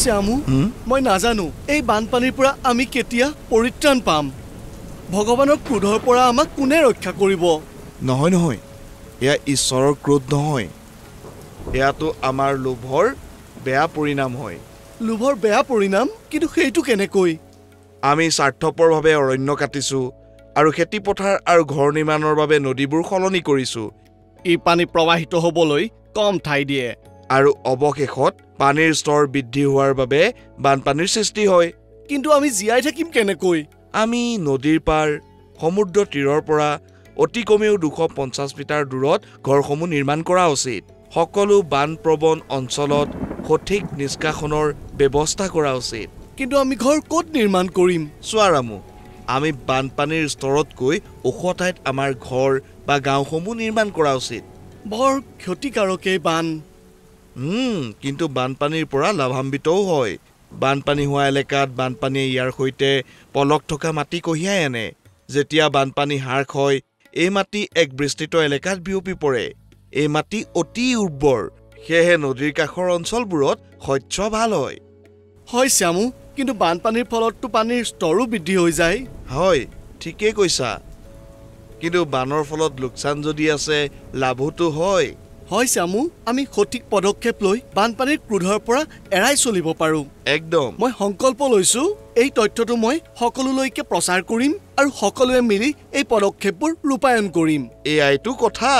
শ্যামু মই নাজানো এই বানপানীৰ পৰা আমি কেতিয়া পৰিত্ৰাণ পাম ভগৱানৰ ক্ৰোধৰ পৰা আমাক কোনে ৰক্ষা কৰিব নহয় নহয় এয়া ঈশ্বৰৰ ক্ৰোধ নহয় এয়াতো আমাৰ লোভৰ বেয়া পৰিণাম হয় লোভৰ বেয়া পৰিণাম কিন্তু সেইটো কেনেকৈ আমি স্বাৰ্থপৰভাৱে অৰণ্য কাটিছো আৰু খেতি পথাৰ আৰু ঘৰ নিৰ্মাণৰ বাবে নদীবোৰ সলনি কৰিছো এই পানী প্ৰবাহিত হ'বলৈ কম ঠাই দিয়ে আৰু অৱশেষত পানীৰ স্তৰ বৃদ্ধি হোৱাৰ বাবে বানপানীৰ সৃষ্টি হয় কিন্তু আমি জীয়াই থাকিম কেনেকৈ আমি নদীৰ পাৰ সমুদ্ৰ তীৰৰ পৰা অতি কমেও 250 মিটাৰ দূৰত ঘৰসমূহ নিৰ্মাণ কৰা উচিত সকলো বানপ্ৰবণ অঞ্চলত সঠিক নিষ্কাশনৰ ব্যৱস্থা কৰা উচিত কিন্তু আমি ঘৰ ক'ত নিৰ্মাণ কৰিম চোৱা ৰামু আমি বানপানীৰ স্তৰতকৈ ওখ ঠাইত আমাৰ ঘৰ বা গাঁওসমূহ নিৰ্মাণ কৰা উচিত বৰ ক্ষতিকাৰক এই বান কিন্তু বানপানীৰ পৰা লাভান্বিতও হয় বানপানী হোৱা এলেকাত বানপানীয়ে ইয়াৰ সৈতে পলক থকা মাটি কঢ়িয়াই আনে যেতিয়া বানপানী হ্ৰাস হয় এই মাটি এক বিস্তৃত এলেকাত বিয়পি পৰে এই মাটি অতি উৰ্বৰ সেয়েহে নদীৰ কাষৰ অঞ্চলবোৰত শস্য ভাল হয় হয় শ্যামু কিন্তু বানপানীৰ ফলততো পানীৰ স্তৰো বৃদ্ধি হৈ যায় হয় ঠিকেই কৈছা কিন্তু বানৰ ফলত লোকচান যদি আছে লাভতো হয় হয় শ্যামু আমি সঠিক পদক্ষেপ লৈ বানপানীৰ ক্ৰোধৰ পৰা এৰাই চলিব পাৰোঁ একদম মই সংকল্প লৈছো এই তথ্যটো মই সকলোলৈকে প্ৰচাৰ কৰিম আৰু সকলোৱে মিলি এই পদক্ষেপবোৰ ৰূপায়ণ কৰিম এয়াইতো কথা